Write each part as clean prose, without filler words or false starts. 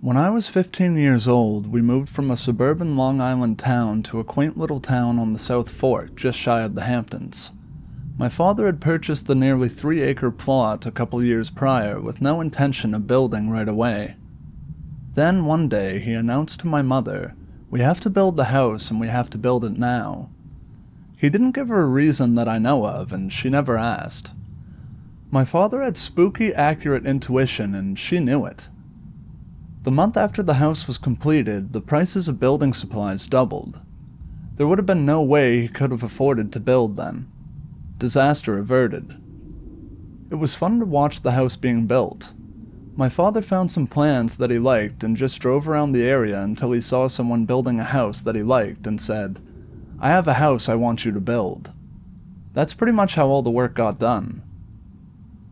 When I was 15 years old, we moved from a suburban Long Island town to a quaint little town on the South Fork, just shy of the Hamptons. My father had purchased the nearly 3-acre plot a couple years prior with no intention of building right away. Then one day he announced to my mother, "We have to build the house and we have to build it now." He didn't give her a reason that I know of, and she never asked. My father had spooky, accurate intuition, and she knew it. The month after the house was completed, the prices of building supplies doubled. There would have been no way he could have afforded to build then. Disaster averted. It was fun to watch the house being built. My father found some plans that he liked and just drove around the area until he saw someone building a house that he liked and said, "I have a house I want you to build." That's pretty much how all the work got done.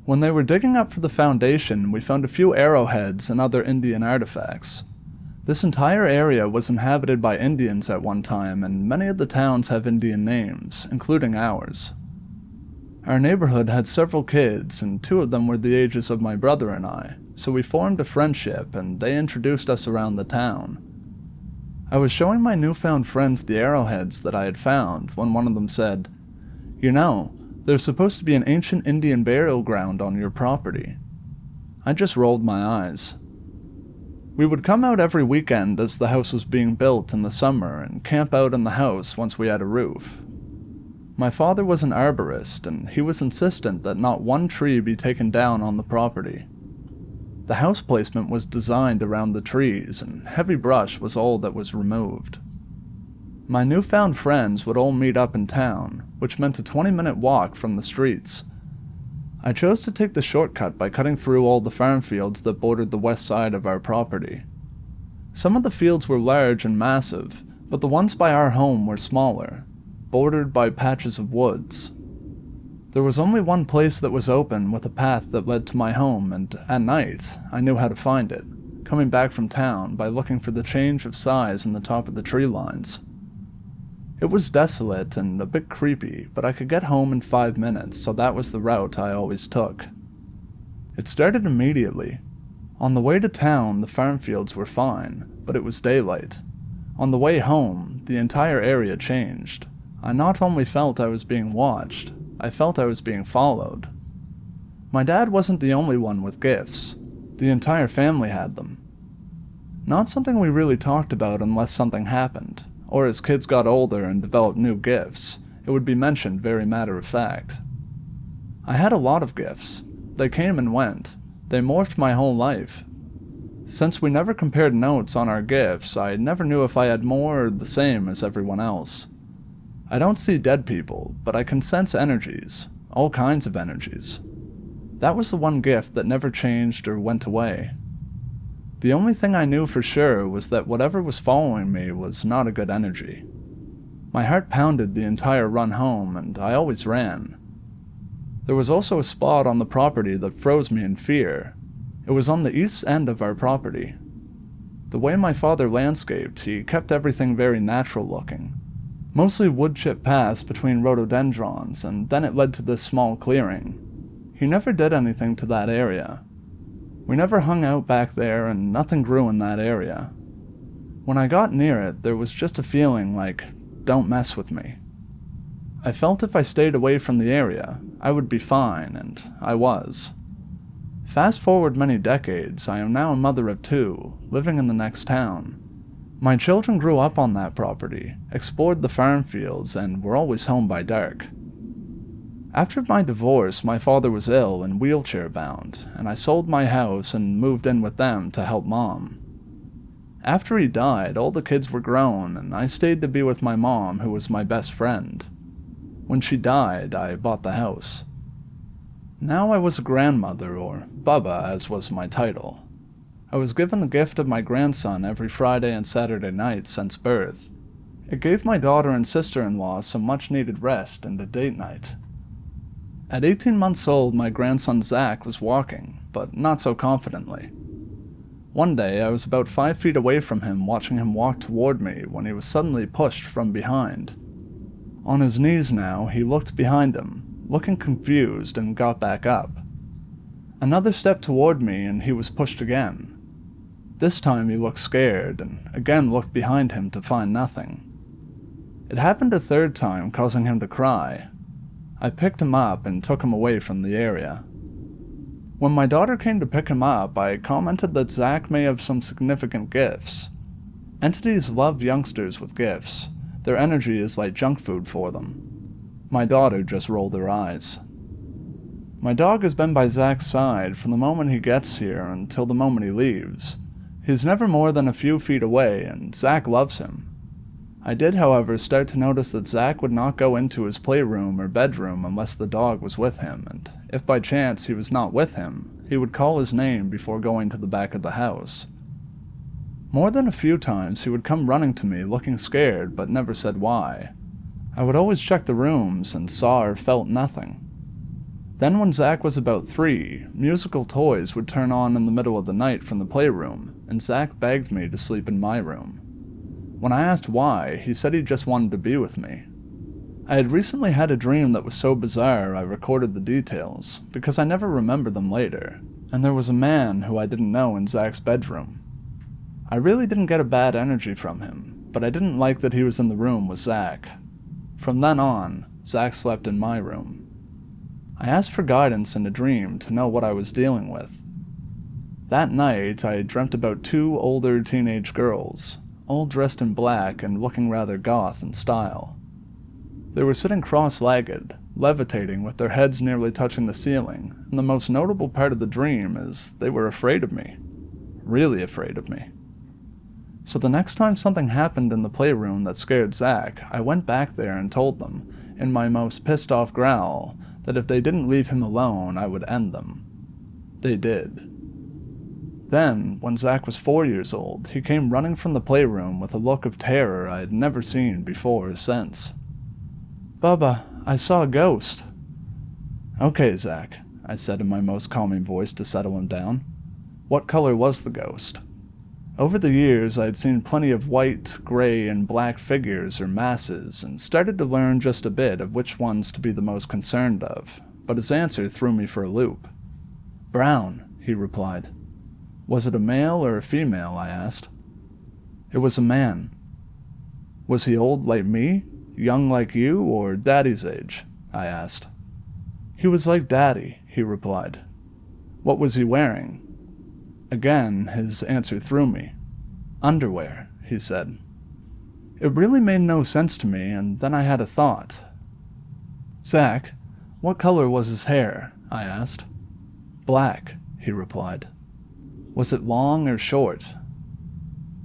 When they were digging up for the foundation, we found a few arrowheads and other Indian artifacts. This entire area was inhabited by Indians at one time, and many of the towns have Indian names, including ours. Our neighborhood had several kids, and 2 of them were the ages of my brother and I, so we formed a friendship, and they introduced us around the town. I was showing my newfound friends the arrowheads that I had found when one of them said, "You know, there's supposed to be an ancient Indian burial ground on your property." I just rolled my eyes. We would come out every weekend as the house was being built in the summer and camp out in the house once we had a roof. My father was an arborist, and he was insistent that not one tree be taken down on the property. The house placement was designed around the trees, and heavy brush was all that was removed. My newfound friends would all meet up in town, which meant a 20-minute walk from the streets. I chose to take the shortcut by cutting through all the farm fields that bordered the west side of our property. Some of the fields were large and massive, but the ones by our home were smaller, bordered by patches of woods. There was only one place that was open with a path that led to my home, and at night, I knew how to find it, coming back from town by looking for the change of size in the top of the tree lines. It was desolate and a bit creepy, but I could get home in 5 minutes, so that was the route I always took. It started immediately. On the way to town, the farm fields were fine, but it was daylight. On the way home, the entire area changed. I not only felt I was being watched, I felt I was being followed. My dad wasn't the only one with gifts. The entire family had them. Not something we really talked about unless something happened, or as kids got older and developed new gifts, it would be mentioned very matter-of-fact. I had a lot of gifts. They came and went. They morphed my whole life. Since we never compared notes on our gifts, I never knew if I had more or the same as everyone else. I don't see dead people, but I can sense energies, all kinds of energies. That was the one gift that never changed or went away. The only thing I knew for sure was that whatever was following me was not a good energy. My heart pounded the entire run home, and I always ran. There was also a spot on the property that froze me in fear. It was on the east end of our property. The way my father landscaped, he kept everything very natural looking. Mostly wood chip paths between rhododendrons, and then it led to this small clearing. He never did anything to that area. We never hung out back there, and nothing grew in that area. When I got near it, there was just a feeling like, don't mess with me. I felt if I stayed away from the area, I would be fine, and I was. Fast forward many decades, I am now a mother of 2, living in the next town. My children grew up on that property, explored the farm fields, and were always home by dark. After my divorce, my father was ill and wheelchair-bound, and I sold my house and moved in with them to help Mom. After he died, all the kids were grown, and I stayed to be with my mom, who was my best friend. When she died, I bought the house. Now I was a grandmother, or Bubba, as was my title. I was given the gift of my grandson every Friday and Saturday night since birth. It gave my daughter and sister-in-law some much-needed rest and a date night. At 18 months old, my grandson Zach was walking, but not so confidently. One day, I was about 5 feet away from him watching him walk toward me when he was suddenly pushed from behind. On his knees now, he looked behind him, looking confused, and got back up. Another step toward me and he was pushed again. This time he looked scared, and again looked behind him to find nothing. It happened a third time, causing him to cry. I picked him up and took him away from the area. When my daughter came to pick him up, I commented that Zach may have some significant gifts. Entities love youngsters with gifts. Their energy is like junk food for them. My daughter just rolled her eyes. My dog has been by Zach's side from the moment he gets here until the moment he leaves. He's never more than a few feet away, and Zach loves him. I did, however, start to notice that Zach would not go into his playroom or bedroom unless the dog was with him, and if by chance he was not with him, he would call his name before going to the back of the house. More than a few times he would come running to me looking scared but never said why. I would always check the rooms and saw or felt nothing. Then when Zach was about 3, musical toys would turn on in the middle of the night from the playroom, and Zach begged me to sleep in my room. When I asked why, he said he just wanted to be with me. I had recently had a dream that was so bizarre I recorded the details, because I never remembered them later, and there was a man who I didn't know in Zach's bedroom. I really didn't get a bad energy from him, but I didn't like that he was in the room with Zach. From then on, Zach slept in my room. I asked for guidance in a dream to know what I was dealing with. That night, I dreamt about 2 older teenage girls, all dressed in black and looking rather goth in style. They were sitting cross-legged, levitating with their heads nearly touching the ceiling, and the most notable part of the dream is they were afraid of me. Really afraid of me. So the next time something happened in the playroom that scared Zach, I went back there and told them, in my most pissed-off growl, that if they didn't leave him alone, I would end them. They did. Then, when Zach was 4 years old, he came running from the playroom with a look of terror I had never seen before or since. "Bubba, I saw a ghost." "Okay, Zach," I said in my most calming voice to settle him down. "What color was the ghost?" Over the years, I had seen plenty of white, gray, and black figures or masses, and started to learn just a bit of which ones to be the most concerned of, but his answer threw me for a loop. "Brown," he replied. "Was it a male or a female?" I asked. "It was a man." "Was he old like me, young like you, or Daddy's age?" I asked. "He was like Daddy," he replied. "What was he wearing?" Again, his answer threw me. "Underwear," he said. It really made no sense to me, and then I had a thought. "Zach, what color was his hair?" I asked. "Black," he replied. "Was it long or short?"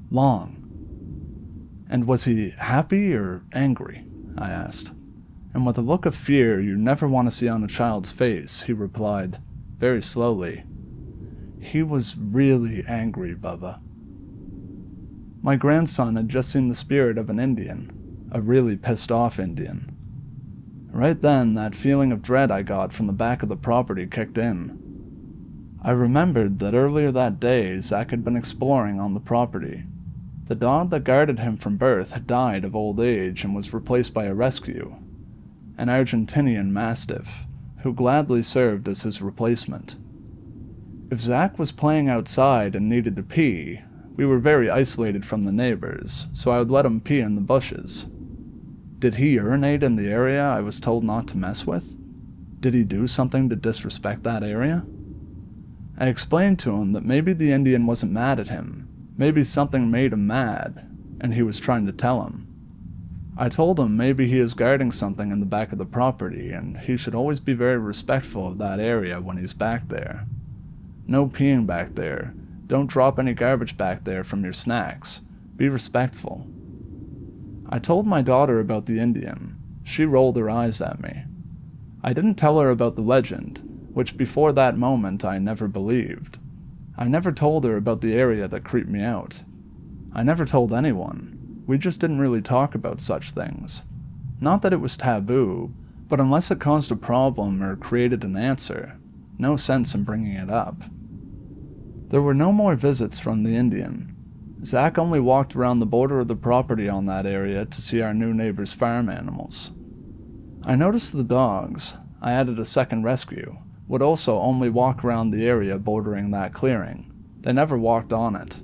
"Long." "And was he happy or angry?" I asked. And with a look of fear you never want to see on a child's face, he replied, very slowly, "He was really angry, Bubba." My grandson had just seen the spirit of an Indian, a really pissed off Indian. Right then, that feeling of dread I got from the back of the property kicked in. I remembered that earlier that day, Zach had been exploring on the property. The dog that guarded him from birth had died of old age and was replaced by a rescue, an Argentinian Mastiff, who gladly served as his replacement. If Zach was playing outside and needed to pee, we were very isolated from the neighbors, so I would let him pee in the bushes. Did he urinate in the area I was told not to mess with? Did he do something to disrespect that area? I explained to him that maybe the Indian wasn't mad at him, maybe something made him mad, and he was trying to tell him. I told him maybe he is guarding something in the back of the property, and he should always be very respectful of that area when he's back there. No peeing back there. Don't drop any garbage back there from your snacks. Be respectful. I told my daughter about the Indian. She rolled her eyes at me. I didn't tell her about the legend, which before that moment I never believed. I never told her about the area that creeped me out. I never told anyone. We just didn't really talk about such things. Not that it was taboo, but unless it caused a problem or created an answer, no sense in bringing it up. There were no more visits from the Indian. Zach only walked around the border of the property on that area to see our new neighbor's farm animals. I noticed the dogs, I added a second rescue, would also only walk around the area bordering that clearing. They never walked on it.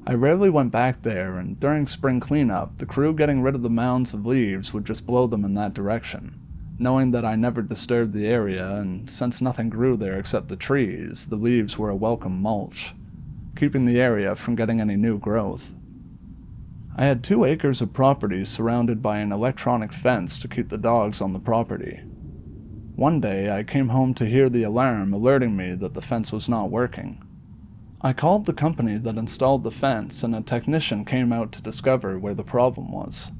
I rarely went back there, and during spring cleanup, the crew getting rid of the mounds of leaves would just blow them in that direction. Knowing that I never disturbed the area, and since nothing grew there except the trees, the leaves were a welcome mulch, keeping the area from getting any new growth. I had 2 acres of property surrounded by an electronic fence to keep the dogs on the property. One day, I came home to hear the alarm alerting me that the fence was not working. I called the company that installed the fence, and a technician came out to discover where the problem was.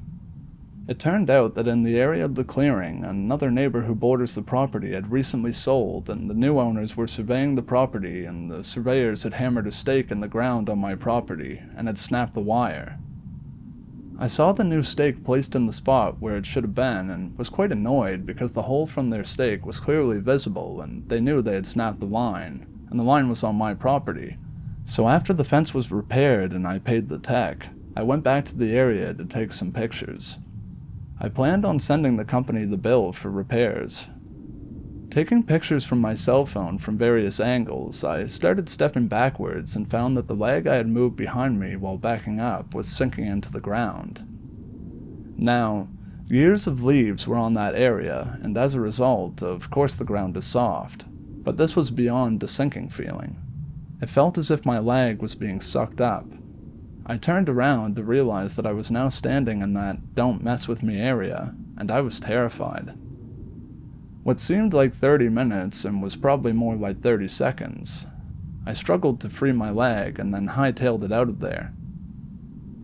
It turned out that in the area of the clearing, another neighbor who borders the property had recently sold, and the new owners were surveying the property, and the surveyors had hammered a stake in the ground on my property, and had snapped the wire. I saw the new stake placed in the spot where it should have been, and was quite annoyed because the hole from their stake was clearly visible, and they knew they had snapped the line, and the line was on my property. So after the fence was repaired and I paid the tech, I went back to the area to take some pictures. I planned on sending the company the bill for repairs. Taking pictures from my cell phone from various angles, I started stepping backwards and found that the leg I had moved behind me while backing up was sinking into the ground. Now, years of leaves were on that area, and as a result, of course the ground is soft, but this was beyond the sinking feeling. It felt as if my leg was being sucked up. I turned around to realize that I was now standing in that "don't mess with me" area, and I was terrified. What seemed like 30 minutes and was probably more like 30 seconds. I struggled to free my leg and then hightailed it out of there.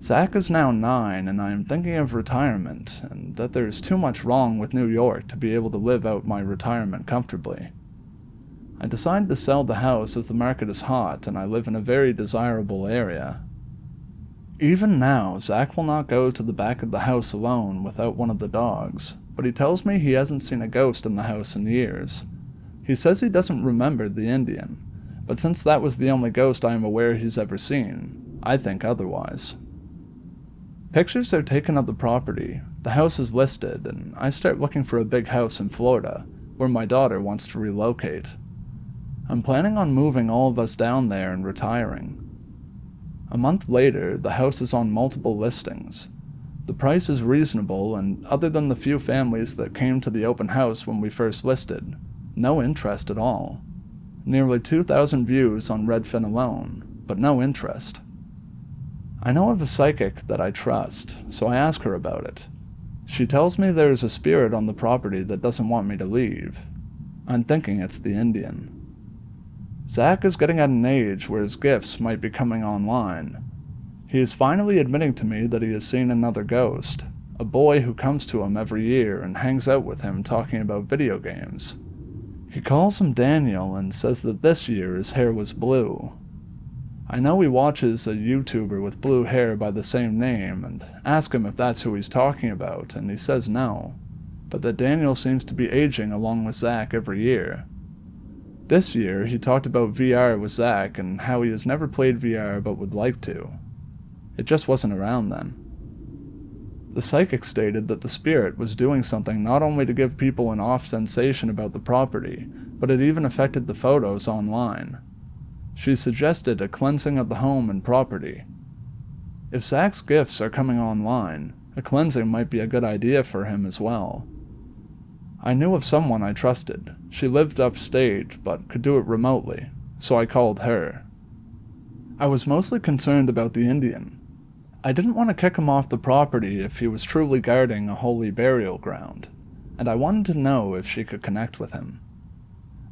Zach is now 9, and I am thinking of retirement, and that there is too much wrong with New York to be able to live out my retirement comfortably. I decided to sell the house as the market is hot and I live in a very desirable area. Even now, Zach will not go to the back of the house alone without one of the dogs, but he tells me he hasn't seen a ghost in the house in years. He says he doesn't remember the Indian, but since that was the only ghost I am aware he's ever seen, I think otherwise. Pictures are taken of the property, the house is listed, and I start looking for a big house in Florida, where my daughter wants to relocate. I'm planning on moving all of us down there and retiring. A month later, the house is on multiple listings. The price is reasonable, and other than the few families that came to the open house when we first listed, no interest at all. Nearly 2,000 views on Redfin alone, but no interest. I know of a psychic that I trust, so I ask her about it. She tells me there is a spirit on the property that doesn't want me to leave. I'm thinking it's the Indian. Zach is getting at an age where his gifts might be coming online. He is finally admitting to me that he has seen another ghost, a boy who comes to him every year and hangs out with him talking about video games. He calls him Daniel and says that this year his hair was blue. I know he watches a YouTuber with blue hair by the same name and ask him if that's who he's talking about, and he says no, but that Daniel seems to be aging along with Zach every year. This year, he talked about VR with Zach and how he has never played VR but would like to. It just wasn't around then. The psychic stated that the spirit was doing something not only to give people an off sensation about the property, but it even affected the photos online. She suggested a cleansing of the home and property. If Zach's gifts are coming online, a cleansing might be a good idea for him as well. I knew of someone I trusted. She lived upstate, but could do it remotely, so I called her. I was mostly concerned about the Indian. I didn't want to kick him off the property if he was truly guarding a holy burial ground, and I wanted to know if she could connect with him.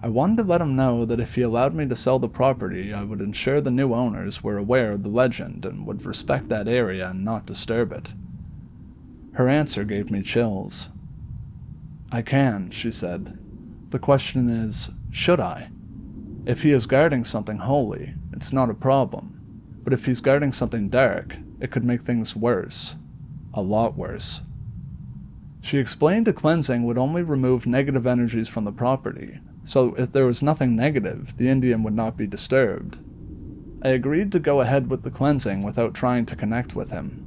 I wanted to let him know that if he allowed me to sell the property, I would ensure the new owners were aware of the legend and would respect that area and not disturb it. Her answer gave me chills. "I can," she said. "The question is, should I? If he is guarding something holy, it's not a problem. But if he's guarding something dark, it could make things worse. A lot worse." She explained a cleansing would only remove negative energies from the property, so if there was nothing negative, the Indian would not be disturbed. I agreed to go ahead with the cleansing without trying to connect with him.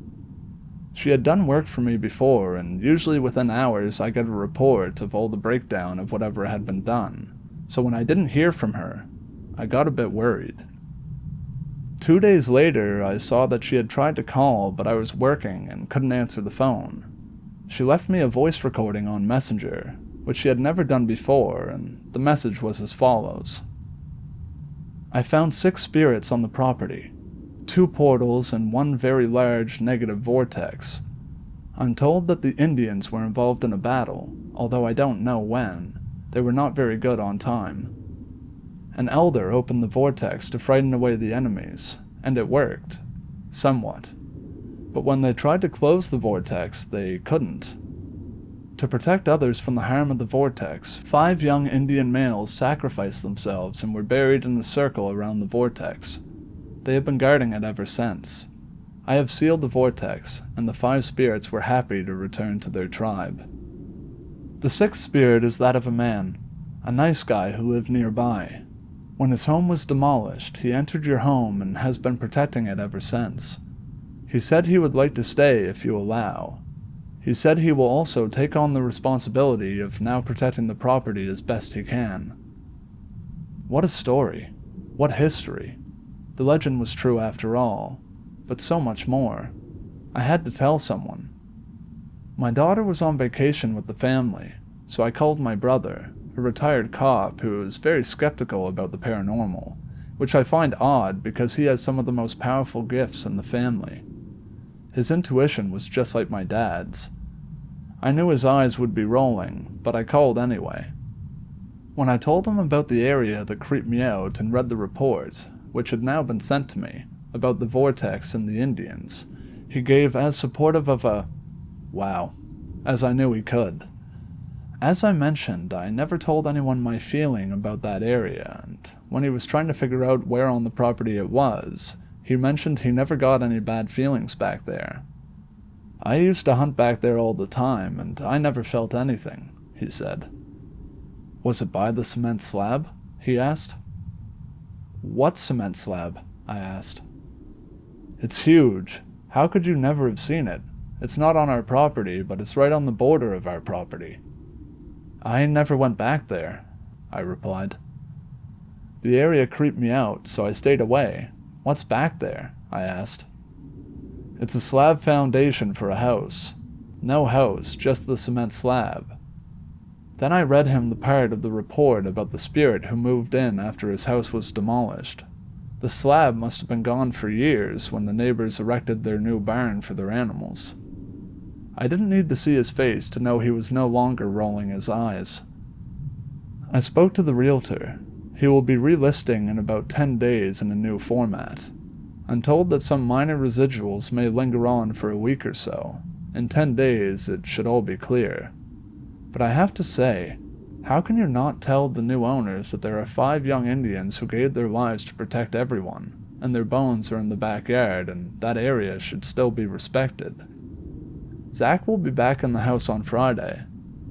She had done work for me before, and usually within hours I get a report of all the breakdown of whatever had been done, so when I didn't hear from her, I got a bit worried. 2 days later, I saw that she had tried to call, but I was working and couldn't answer the phone. She left me a voice recording on Messenger, which she had never done before, and the message was as follows. I found 6 spirits on the property, 2 portals and 1 very large negative vortex. I'm told that the Indians were involved in a battle, although I don't know when. They were not very good on time. An elder opened the vortex to frighten away the enemies, and it worked. Somewhat. But when they tried to close the vortex, they couldn't. To protect others from the harm of the vortex, 5 young Indian males sacrificed themselves and were buried in a circle around the vortex. They have been guarding it ever since. I have sealed the vortex, and the 5 spirits were happy to return to their tribe. The 6th spirit is that of a man, a nice guy who lived nearby. When his home was demolished, he entered your home and has been protecting it ever since. He said he would like to stay if you allow. He said he will also take on the responsibility of now protecting the property as best he can. What a story. What history. The legend was true after all, but so much more. I had to tell someone. My daughter was on vacation with the family, so I called my brother, a retired cop who is very skeptical about the paranormal, which I find odd because he has some of the most powerful gifts in the family. His intuition was just like my dad's. I knew his eyes would be rolling, but I called anyway. When I told him about the area that creeped me out and read the report, which had now been sent to me, about the vortex and the Indians, he gave as supportive of a wow as I knew he could. As I mentioned, I never told anyone my feeling about that area, and when he was trying to figure out where on the property it was, he mentioned he never got any bad feelings back there. I used to hunt back there all the time, and I never felt anything, he said. Was it by the cement slab? He asked. What cement slab? I asked. It's huge. How could you never have seen it? It's not on our property, but it's right on the border of our property. I never went back there, I replied. The area creeped me out, so I stayed away. What's back there? I asked. It's a slab foundation for a house. No house, just the cement slab. Then I read him the part of the report about the spirit who moved in after his house was demolished. The slab must have been gone for years when the neighbors erected their new barn for their animals. I didn't need to see his face to know he was no longer rolling his eyes. I spoke to the realtor. He will be relisting in about 10 days in a new format. I'm told that some minor residuals may linger on for a week or so. In 10 days, it should all be clear. But I have to say, how can you not tell the new owners that there are 5 young Indians who gave their lives to protect everyone, and their bones are in the backyard, and that area should still be respected? Zach will be back in the house on Friday.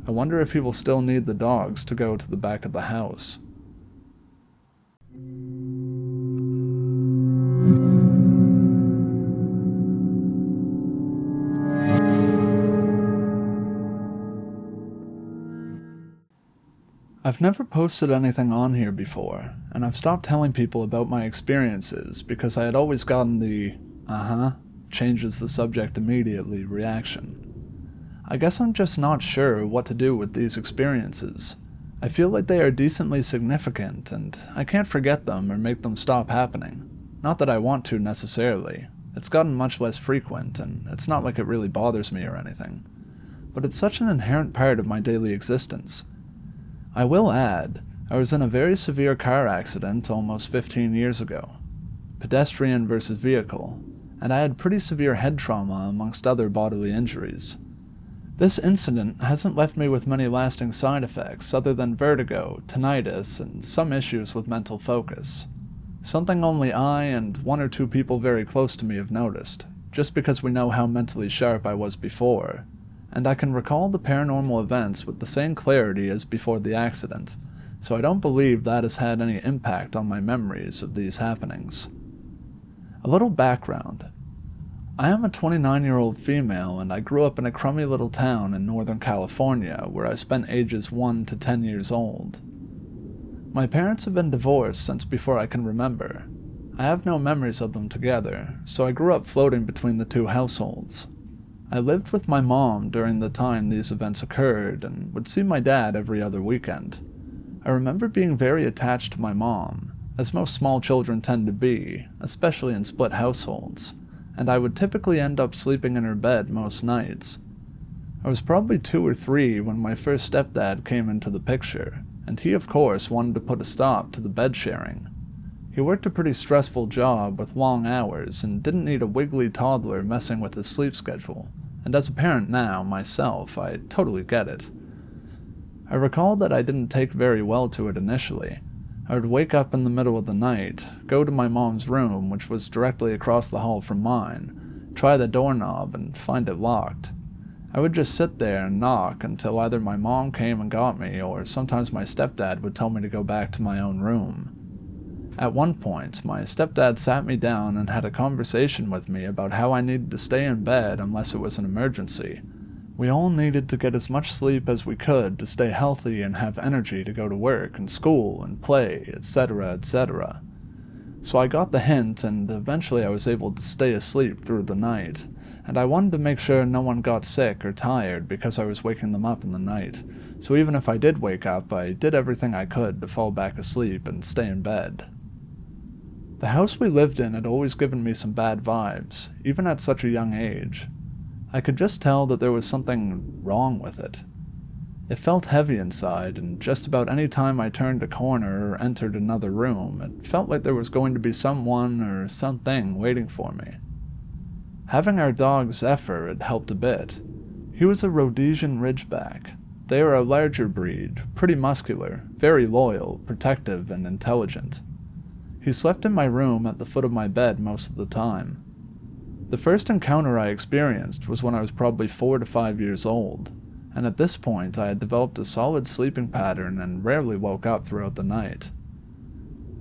I wonder if he will still need the dogs to go to the back of the house. I've never posted anything on here before, and I've stopped telling people about my experiences because I had always gotten the, changes the subject immediately reaction. I guess I'm just not sure what to do with these experiences. I feel like they are decently significant, and I can't forget them or make them stop happening. Not that I want to necessarily. It's gotten much less frequent, and it's not like it really bothers me or anything. But it's such an inherent part of my daily existence. I will add, I was in a very severe car accident almost 15 years ago. Pedestrian versus vehicle, and I had pretty severe head trauma amongst other bodily injuries. This incident hasn't left me with many lasting side effects other than vertigo, tinnitus, and some issues with mental focus. Something only I and 1 or 2 people very close to me have noticed, just because we know how mentally sharp I was before, and I can recall the paranormal events with the same clarity as before the accident, so I don't believe that has had any impact on my memories of these happenings. A little background. I am a 29-year-old female, and I grew up in a crummy little town in Northern California where I spent ages 1 to 10 years old. My parents have been divorced since before I can remember. I have no memories of them together, so I grew up floating between the two households. I lived with my mom during the time these events occurred and would see my dad every other weekend. I remember being very attached to my mom, as most small children tend to be, especially in split households, and I would typically end up sleeping in her bed most nights. I was probably 2 or 3 when my first stepdad came into the picture, and he of course wanted to put a stop to the bed sharing. He worked a pretty stressful job with long hours and didn't need a wiggly toddler messing with his sleep schedule, and as a parent now, myself, I totally get it. I recall that I didn't take very well to it initially. I would wake up in the middle of the night, go to my mom's room, which was directly across the hall from mine, try the doorknob, and find it locked. I would just sit there and knock until either my mom came and got me, or sometimes my stepdad would tell me to go back to my own room. At one point, my stepdad sat me down and had a conversation with me about how I needed to stay in bed unless it was an emergency. We all needed to get as much sleep as we could to stay healthy and have energy to go to work and school and play, etc., etc. So I got the hint, and eventually I was able to stay asleep through the night, and I wanted to make sure no one got sick or tired because I was waking them up in the night. So even if I did wake up, I did everything I could to fall back asleep and stay in bed. The house we lived in had always given me some bad vibes, even at such a young age. I could just tell that there was something wrong with it. It felt heavy inside, and just about any time I turned a corner or entered another room, it felt like there was going to be someone or something waiting for me. Having our dog Zephyr had helped a bit. He was a Rhodesian Ridgeback. They are a larger breed, pretty muscular, very loyal, protective, and intelligent. He slept in my room at the foot of my bed most of the time. The first encounter I experienced was when I was probably 4 to 5 years old, and at this point I had developed a solid sleeping pattern and rarely woke up throughout the night.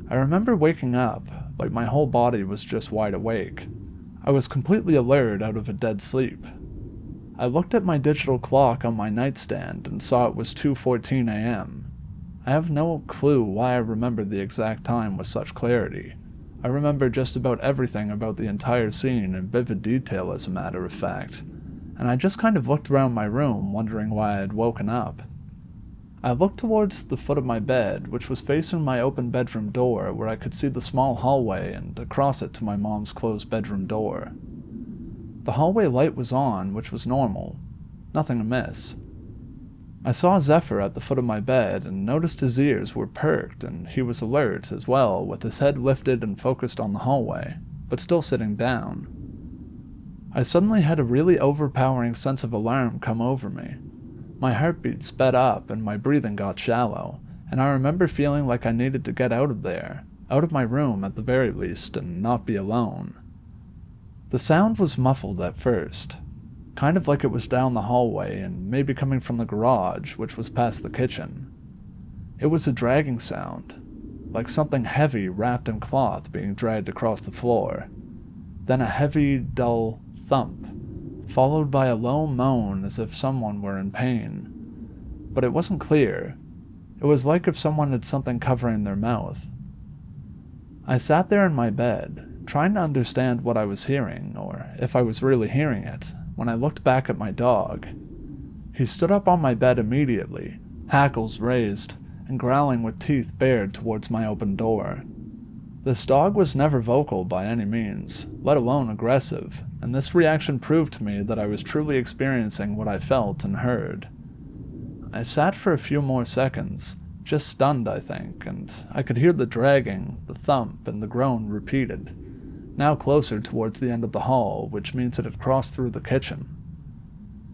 I remember waking up, like my whole body was just wide awake. I was completely alert out of a dead sleep. I looked at my digital clock on my nightstand and saw it was 2:14 a.m. I have no clue why I remember the exact time with such clarity. I remember just about everything about the entire scene in vivid detail, as a matter of fact, and I just kind of looked around my room wondering why I had woken up. I looked towards the foot of my bed, which was facing my open bedroom door where I could see the small hallway and across it to my mom's closed bedroom door. The hallway light was on, which was normal. Nothing amiss. I saw Zephyr at the foot of my bed and noticed his ears were perked and he was alert as well, with his head lifted and focused on the hallway, but still sitting down. I suddenly had a really overpowering sense of alarm come over me. My heartbeat sped up and my breathing got shallow, and I remember feeling like I needed to get out of there, out of my room at the very least, and not be alone. The sound was muffled at first, kind of like it was down the hallway and maybe coming from the garage, which was past the kitchen. It was a dragging sound, like something heavy wrapped in cloth being dragged across the floor. Then a heavy, dull thump, followed by a low moan as if someone were in pain. But it wasn't clear. It was like if someone had something covering their mouth. I sat there in my bed, trying to understand what I was hearing, or if I was really hearing it, when I looked back at my dog. He stood up on my bed immediately, hackles raised, and growling with teeth bared towards my open door. This dog was never vocal by any means, let alone aggressive, and this reaction proved to me that I was truly experiencing what I felt and heard. I sat for a few more seconds, just stunned I think, and I could hear the dragging, the thump, and the groan repeated, now closer towards the end of the hall, which means it had crossed through the kitchen.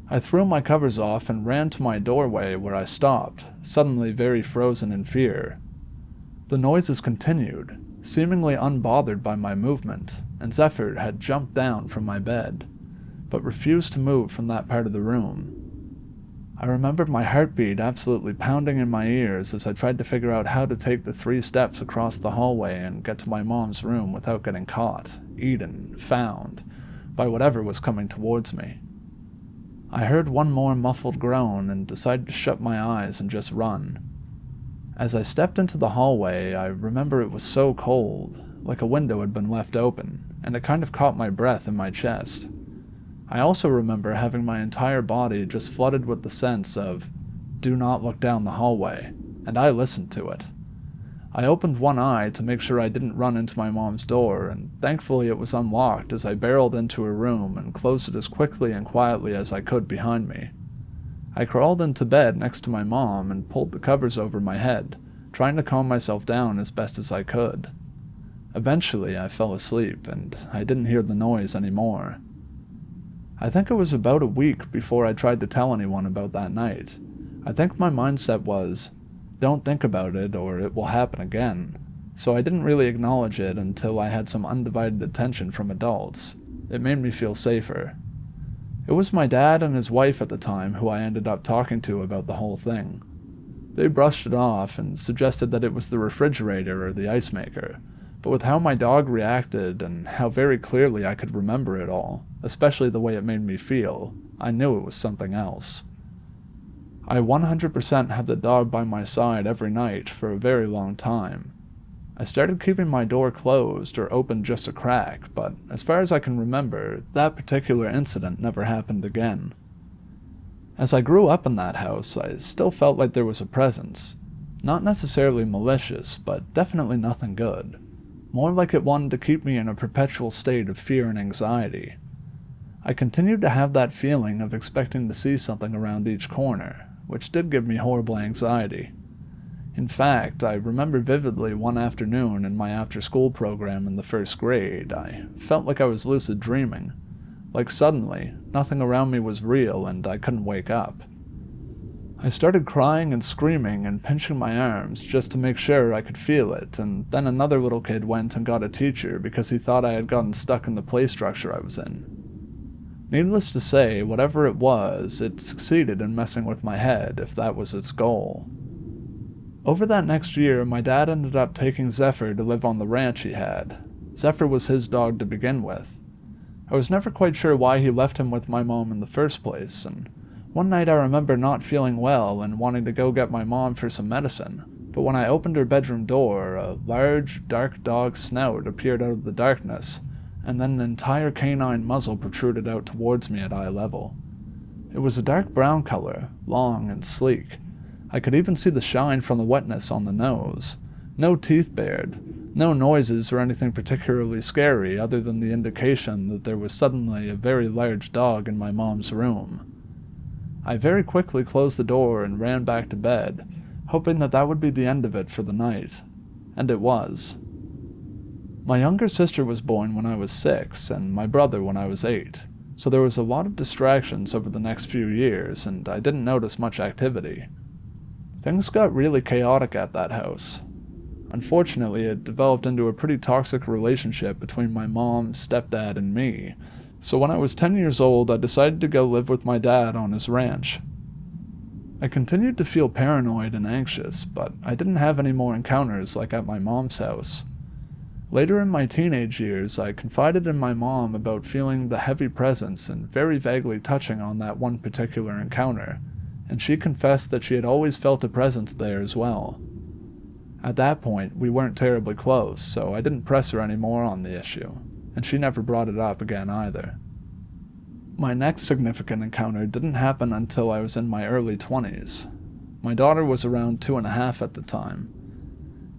I threw my covers off and ran to my doorway where I stopped, suddenly very frozen in fear. The noises continued, seemingly unbothered by my movement, and Zephyr had jumped down from my bed, but refused to move from that part of the room. I remembered my heartbeat absolutely pounding in my ears as I tried to figure out how to take the 3 steps across the hallway and get to my mom's room without getting caught, eaten, found, by whatever was coming towards me. I heard one more muffled groan and decided to shut my eyes and just run. As I stepped into the hallway, I remember it was so cold, like a window had been left open, and it kind of caught my breath in my chest. I also remember having my entire body just flooded with the sense of, "Do not look down the hallway," and I listened to it. I opened one eye to make sure I didn't run into my mom's door, and thankfully it was unlocked as I barreled into her room and closed it as quickly and quietly as I could behind me. I crawled into bed next to my mom and pulled the covers over my head, trying to calm myself down as best as I could. Eventually I fell asleep, and I didn't hear the noise anymore. I think it was about a week before I tried to tell anyone about that night. I think my mindset was, don't think about it or it will happen again, so I didn't really acknowledge it until I had some undivided attention from adults. It made me feel safer. It was my dad and his wife at the time who I ended up talking to about the whole thing. They brushed it off and suggested that it was the refrigerator or the ice maker, but with how my dog reacted and how very clearly I could remember it all, especially the way it made me feel, I knew it was something else. I 100% had the dog by my side every night for a very long time. I started keeping my door closed or open just a crack, but as far as I can remember, that particular incident never happened again. As I grew up in that house, I still felt like there was a presence. Not necessarily malicious, but definitely nothing good. More like it wanted to keep me in a perpetual state of fear and anxiety. I continued to have that feeling of expecting to see something around each corner, which did give me horrible anxiety. In fact, I remember vividly one afternoon in my after-school program in the first grade, I felt like I was lucid dreaming. Like suddenly, nothing around me was real and I couldn't wake up. I started crying and screaming and pinching my arms just to make sure I could feel it, and then another little kid went and got a teacher because he thought I had gotten stuck in the play structure I was in. Needless to say, whatever it was, it succeeded in messing with my head, if that was its goal. Over that next year, my dad ended up taking Zephyr to live on the ranch he had. Zephyr was his dog to begin with. I was never quite sure why he left him with my mom in the first place, and one night I remember not feeling well and wanting to go get my mom for some medicine, but when I opened her bedroom door, a large, dark dog's snout appeared out of the darkness, and then an entire canine muzzle protruded out towards me at eye level. It was a dark brown color, long and sleek. I could even see the shine from the wetness on the nose. No teeth bared, no noises or anything particularly scary other than the indication that there was suddenly a very large dog in my mom's room. I very quickly closed the door and ran back to bed, hoping that that would be the end of it for the night. And it was. My younger sister was born when I was 6, and my brother when I was 8, so there was a lot of distractions over the next few years, and I didn't notice much activity. Things got really chaotic at that house. Unfortunately, it developed into a pretty toxic relationship between my mom, stepdad, and me, so when I was 10 years old, I decided to go live with my dad on his ranch. I continued to feel paranoid and anxious, but I didn't have any more encounters like at my mom's house. Later in my teenage years, I confided in my mom about feeling the heavy presence and very vaguely touching on that one particular encounter, and she confessed that she had always felt a presence there as well. At that point, we weren't terribly close, so I didn't press her any more on the issue, and she never brought it up again either. My next significant encounter didn't happen until I was in my early 20s. My daughter was around 2.5 at the time.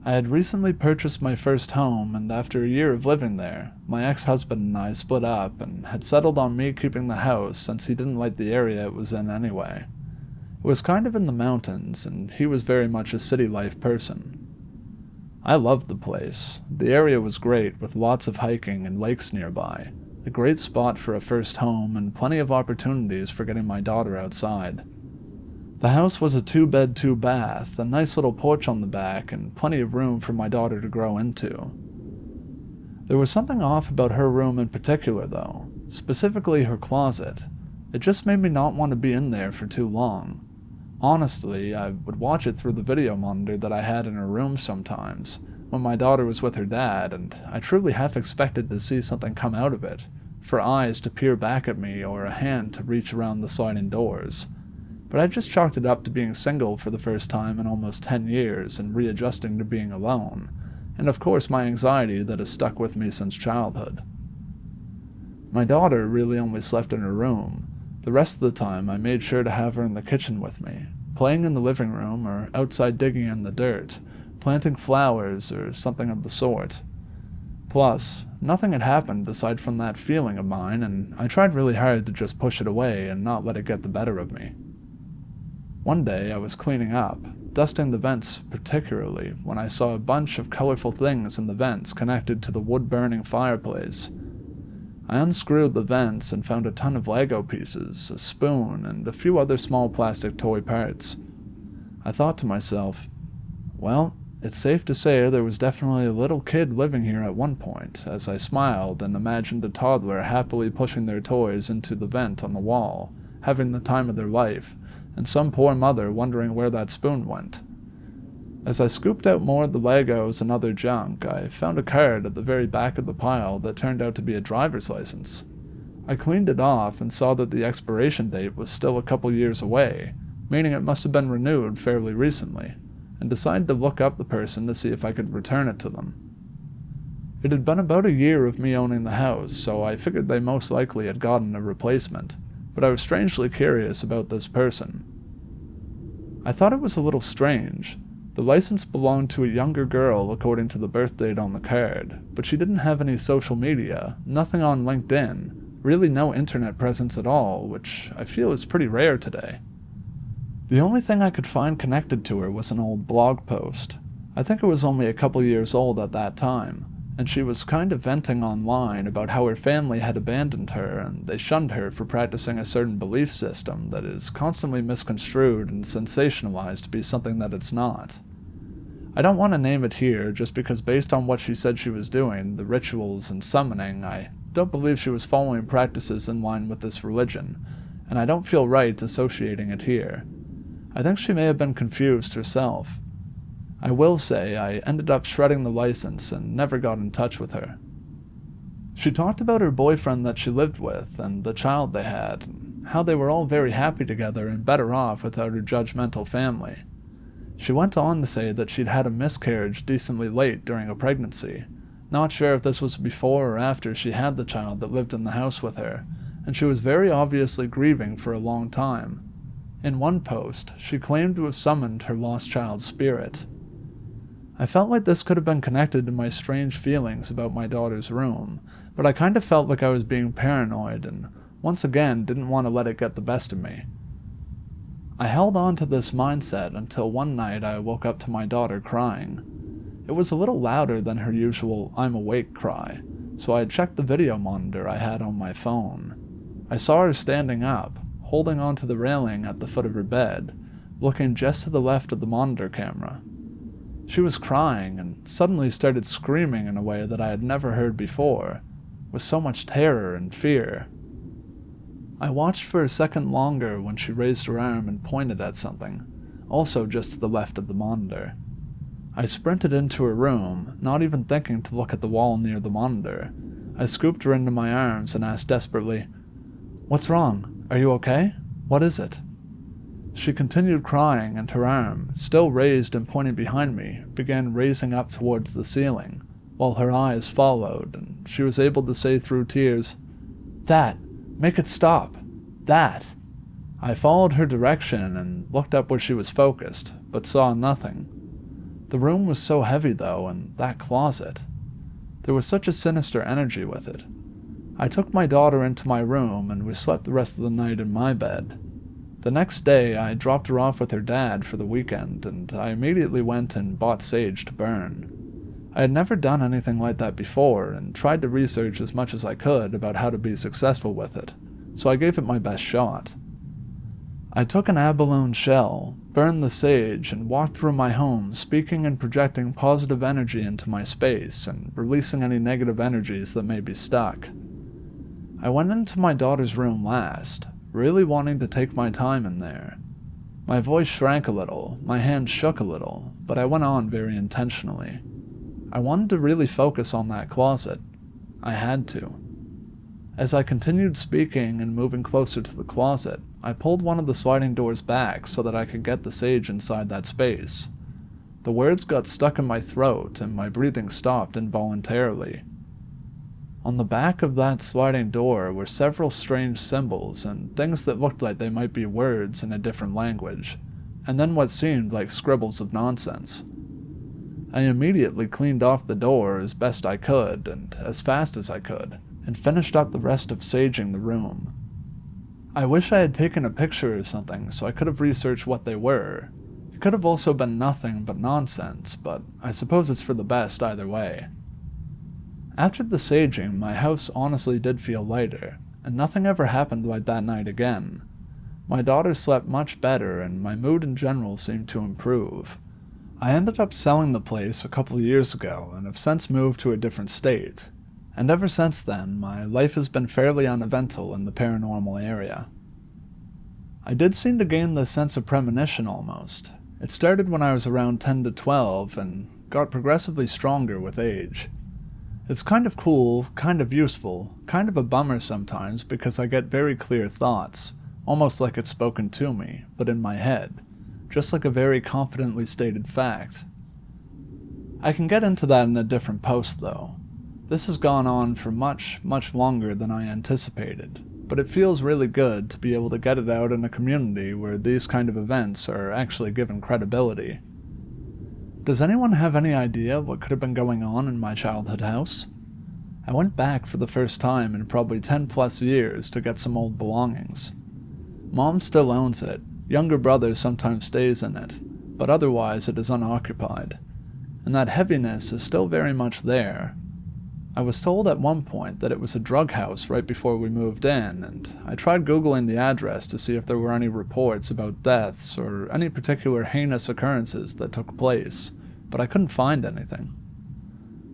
I had recently purchased my first home, and after a year of living there, my ex-husband and I split up and had settled on me keeping the house since he didn't like the area it was in anyway. It was kind of in the mountains, and he was very much a city life person. I loved the place. The area was great, with lots of hiking and lakes nearby, a great spot for a first home and plenty of opportunities for getting my daughter outside. The house was a 2-bed, 2-bath, a nice little porch on the back, and plenty of room for my daughter to grow into. There was something off about her room in particular, though, specifically her closet. It just made me not want to be in there for too long. Honestly, I would watch it through the video monitor that I had in her room sometimes, when my daughter was with her dad, and I truly half expected to see something come out of it, for eyes to peer back at me or a hand to reach around the sliding doors. But I just chalked it up to being single for the first time in almost 10 years and readjusting to being alone, and of course my anxiety that has stuck with me since childhood. My daughter really only slept in her room. The rest of the time I made sure to have her in the kitchen with me, playing in the living room or outside digging in the dirt, planting flowers or something of the sort. Plus, nothing had happened aside from that feeling of mine, and I tried really hard to just push it away and not let it get the better of me. One day I was cleaning up, dusting the vents particularly, when I saw a bunch of colorful things in the vents connected to the wood-burning fireplace. I unscrewed the vents and found a ton of Lego pieces, a spoon, and a few other small plastic toy parts. I thought to myself, well, it's safe to say there was definitely a little kid living here at one point, as I smiled and imagined a toddler happily pushing their toys into the vent on the wall, having the time of their life, and some poor mother wondering where that spoon went. As I scooped out more of the Legos and other junk, I found a card at the very back of the pile that turned out to be a driver's license. I cleaned it off and saw that the expiration date was still a couple years away, meaning it must have been renewed fairly recently, and decided to look up the person to see if I could return it to them. It had been about a year of me owning the house, so I figured they most likely had gotten a replacement, but I was strangely curious about this person. I thought it was a little strange. The license belonged to a younger girl according to the birth date on the card, but she didn't have any social media, nothing on LinkedIn, really no internet presence at all, which I feel is pretty rare today. The only thing I could find connected to her was an old blog post. I think it was only a couple years old at that time, and she was kind of venting online about how her family had abandoned her and they shunned her for practicing a certain belief system that is constantly misconstrued and sensationalized to be something that it's not. I don't want to name it here just because based on what she said she was doing, the rituals and summoning, I don't believe she was following practices in line with this religion, and I don't feel right associating it here. I think she may have been confused herself. I will say I ended up shredding the license and never got in touch with her. She talked about her boyfriend that she lived with and the child they had, and how they were all very happy together and better off without her judgmental family. She went on to say that she'd had a miscarriage decently late during a pregnancy, not sure if this was before or after she had the child that lived in the house with her, and she was very obviously grieving for a long time. In one post, she claimed to have summoned her lost child's spirit. I felt like this could have been connected to my strange feelings about my daughter's room, but I kind of felt like I was being paranoid and once again didn't want to let it get the best of me. I held on to this mindset until one night I woke up to my daughter crying. It was a little louder than her usual "I'm awake" cry, so I checked the video monitor I had on my phone. I saw her standing up, holding onto the railing at the foot of her bed, looking just to the left of the monitor camera. She was crying and suddenly started screaming in a way that I had never heard before, with so much terror and fear. I watched for a second longer when she raised her arm and pointed at something, also just to the left of the monitor. I sprinted into her room, not even thinking to look at the wall near the monitor. I scooped her into my arms and asked desperately, "What's wrong? Are you okay? What is it?" She continued crying, and her arm, still raised and pointing behind me, began raising up towards the ceiling, while her eyes followed, and she was able to say through tears, "That! Make it stop! That!" I followed her direction and looked up where she was focused, but saw nothing. The room was so heavy, though, and that closet. There was such a sinister energy with it. I took my daughter into my room, and we slept the rest of the night in my bed. The next day, I dropped her off with her dad for the weekend, and I immediately went and bought sage to burn. I had never done anything like that before, and tried to research as much as I could about how to be successful with it, so I gave it my best shot. I took an abalone shell, burned the sage, and walked through my home speaking and projecting positive energy into my space, and releasing any negative energies that may be stuck. I went into my daughter's room last, really wanting to take my time in there. My voice shrank a little, my hands shook a little, but I went on very intentionally. I wanted to really focus on that closet. I had to. As I continued speaking and moving closer to the closet, I pulled one of the sliding doors back so that I could get the sage inside that space. The words got stuck in my throat and my breathing stopped involuntarily. On the back of that sliding door were several strange symbols and things that looked like they might be words in a different language, and then what seemed like scribbles of nonsense. I immediately cleaned off the door as best I could and as fast as I could, and finished up the rest of saging the room. I wish I had taken a picture or something so I could have researched what they were. It could have also been nothing but nonsense, but I suppose it's for the best either way. After the saging, my house honestly did feel lighter, and nothing ever happened like that night again. My daughter slept much better, and my mood in general seemed to improve. I ended up selling the place a couple years ago, and have since moved to a different state. And ever since then, my life has been fairly uneventful in the paranormal area. I did seem to gain this sense of premonition almost. It started when I was around 10 to 12, and got progressively stronger with age. It's kind of cool, kind of useful, kind of a bummer sometimes because I get very clear thoughts, almost like it's spoken to me, but in my head, just like a very confidently stated fact. I can get into that in a different post though. This has gone on for much, much longer than I anticipated, but it feels really good to be able to get it out in a community where these kind of events are actually given credibility. Does anyone have any idea what could have been going on in my childhood house? I went back for the first time in probably 10 plus years to get some old belongings. Mom still owns it, younger brother sometimes stays in it, but otherwise it is unoccupied, and that heaviness is still very much there. I was told at one point that it was a drug house right before we moved in, and I tried Googling the address to see if there were any reports about deaths or any particular heinous occurrences that took place, but I couldn't find anything.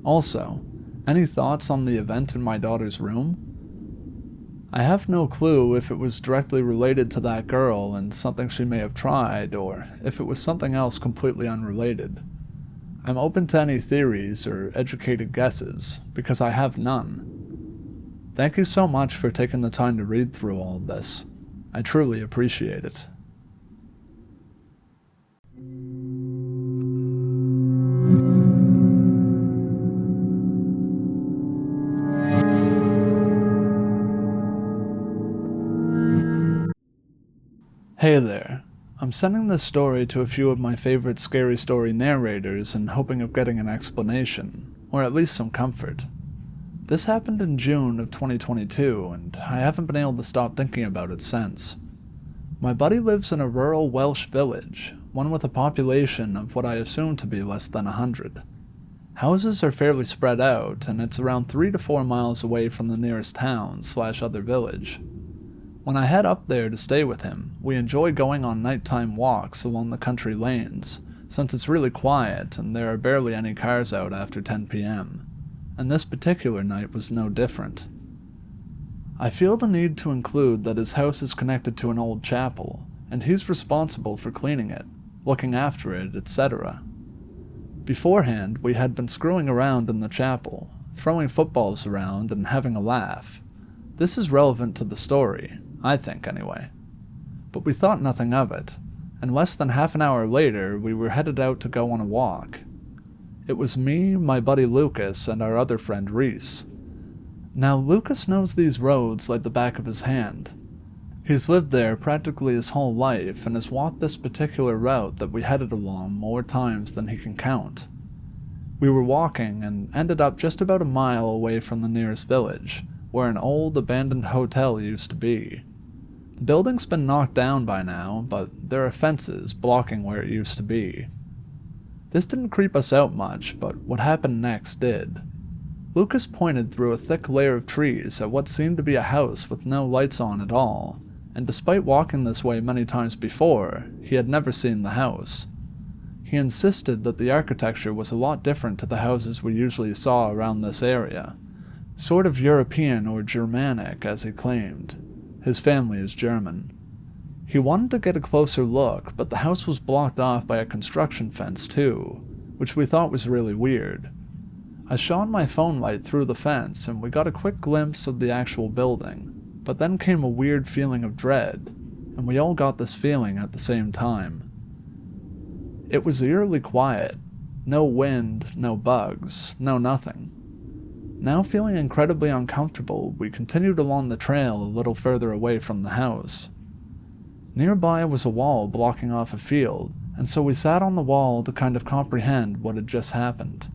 Also, any thoughts on the event in my daughter's room? I have no clue if it was directly related to that girl and something she may have tried, or if it was something else completely unrelated. I'm open to any theories or educated guesses, because I have none. Thank you so much for taking the time to read through all of this. I truly appreciate it. Hey there. I'm sending this story to a few of my favorite scary story narrators and hoping of getting an explanation, or at least some comfort. This happened in June of 2022, and I haven't been able to stop thinking about it since. My buddy lives in a rural Welsh village, one with a population of what I assume to be less than 100. Houses are fairly spread out, and it's around 3 to 4 miles away from the nearest town/other village. When I head up there to stay with him, we enjoy going on nighttime walks along the country lanes, since it's really quiet and there are barely any cars out after 10 p.m., and this particular night was no different. I feel the need to include that his house is connected to an old chapel, and he's responsible for cleaning it, looking after it, etc. Beforehand, we had been screwing around in the chapel, throwing footballs around and having a laugh. This is relevant to the story, I think anyway. But we thought nothing of it, and less than half an hour later we were headed out to go on a walk. It was me, my buddy Lucas, and our other friend Reese. Now Lucas knows these roads like the back of his hand. He's lived there practically his whole life and has walked this particular route that we headed along more times than he can count. We were walking and ended up just about a mile away from the nearest village, where an old abandoned hotel used to be. The building's been knocked down by now, but there are fences blocking where it used to be. This didn't creep us out much, but what happened next did. Lucas pointed through a thick layer of trees at what seemed to be a house with no lights on at all, and despite walking this way many times before, he had never seen the house. He insisted that the architecture was a lot different to the houses we usually saw around this area. Sort of European or Germanic, as he claimed. His family is German. He wanted to get a closer look, but the house was blocked off by a construction fence too, which we thought was really weird. I shone my phone light through the fence and we got a quick glimpse of the actual building, but then came a weird feeling of dread, and we all got this feeling at the same time. It was eerily quiet. No wind, no bugs, no nothing. Now feeling incredibly uncomfortable, we continued along the trail a little further away from the house. Nearby was a wall blocking off a field, and so we sat on the wall to kind of comprehend what had just happened.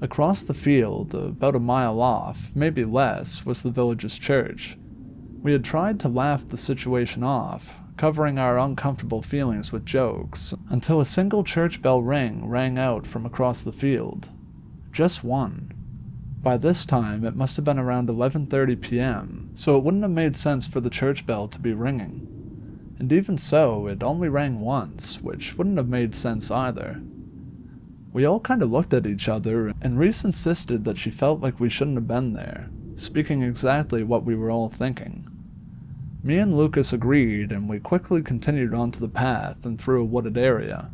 Across the field, about a mile off, maybe less, was the village's church. We had tried to laugh the situation off, covering our uncomfortable feelings with jokes, until a single church bell ring rang out from across the field. Just one. By this time, it must have been around 11:30 p.m., so it wouldn't have made sense for the church bell to be ringing. And even so, it only rang once, which wouldn't have made sense either. We all kind of looked at each other, and Reese insisted that she felt like we shouldn't have been there, speaking exactly what we were all thinking. Me and Lucas agreed, and we quickly continued onto the path and through a wooded area.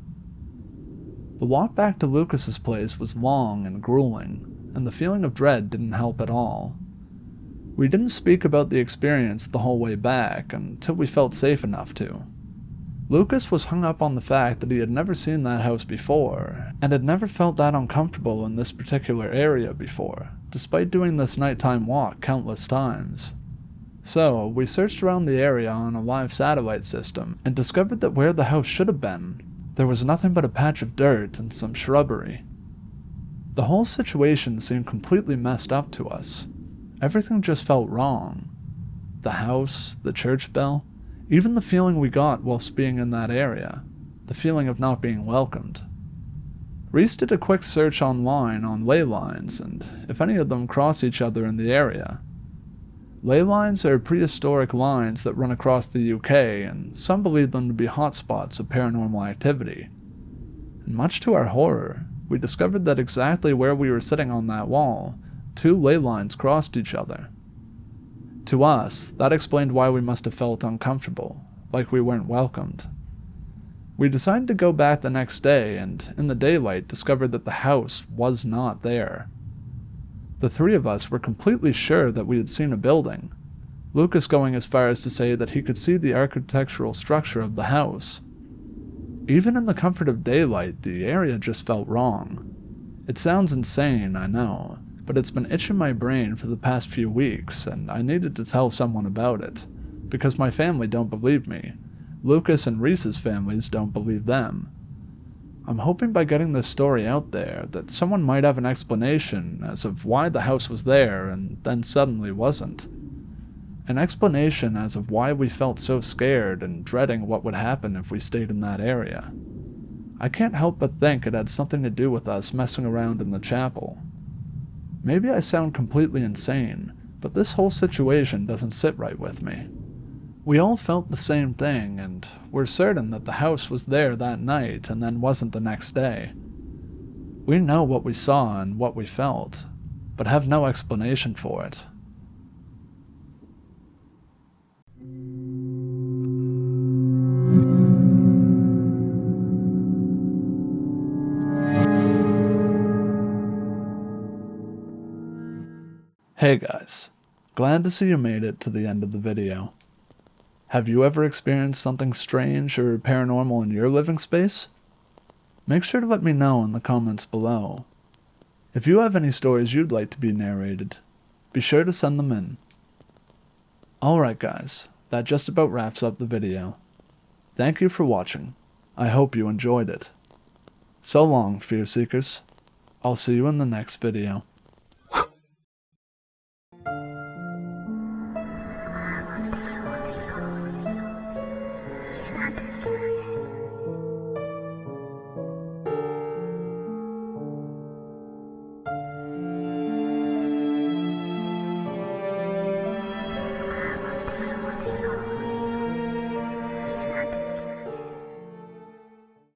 The walk back to Lucas's place was long and grueling, and the feeling of dread didn't help at all. We didn't speak about the experience the whole way back until we felt safe enough to. Lucas was hung up on the fact that he had never seen that house before, and had never felt that uncomfortable in this particular area before, despite doing this nighttime walk countless times. So, we searched around the area on a live satellite system, and discovered that where the house should have been, there was nothing but a patch of dirt and some shrubbery. The whole situation seemed completely messed up to us. Everything just felt wrong. The house, the church bell, even the feeling we got whilst being in that area, the feeling of not being welcomed. Reese did a quick search online on ley lines and if any of them cross each other in the area. Ley lines are prehistoric lines that run across the UK, and some believe them to be hotspots of paranormal activity. And much to our horror, we discovered that exactly where we were sitting on that wall, 2 ley lines crossed each other. To us, that explained why we must have felt uncomfortable, like we weren't welcomed. We decided to go back the next day, and in the daylight discovered that the house was not there. The 3 of us were completely sure that we had seen a building, Lucas going as far as to say that he could see the architectural structure of the house. Even in the comfort of daylight, the area just felt wrong. It sounds insane, I know, but it's been itching my brain for the past few weeks, and I needed to tell someone about it, because my family don't believe me. Lucas and Reese's families don't believe them. I'm hoping by getting this story out there that someone might have an explanation as of why the house was there and then suddenly wasn't. An explanation as of why we felt so scared and dreading what would happen if we stayed in that area. I can't help but think it had something to do with us messing around in the chapel. Maybe I sound completely insane, but this whole situation doesn't sit right with me. We all felt the same thing, and we're certain that the house was there that night and then wasn't the next day. We know what we saw and what we felt, but have no explanation for it. Hey guys, glad to see you made it to the end of the video. Have you ever experienced something strange or paranormal in your living space? Make sure to let me know in the comments below. If you have any stories you'd like to be narrated, be sure to send them in. Alright guys, that just about wraps up the video. Thank you for watching. I hope you enjoyed it. So long, Fearseekers. I'll see you in the next video.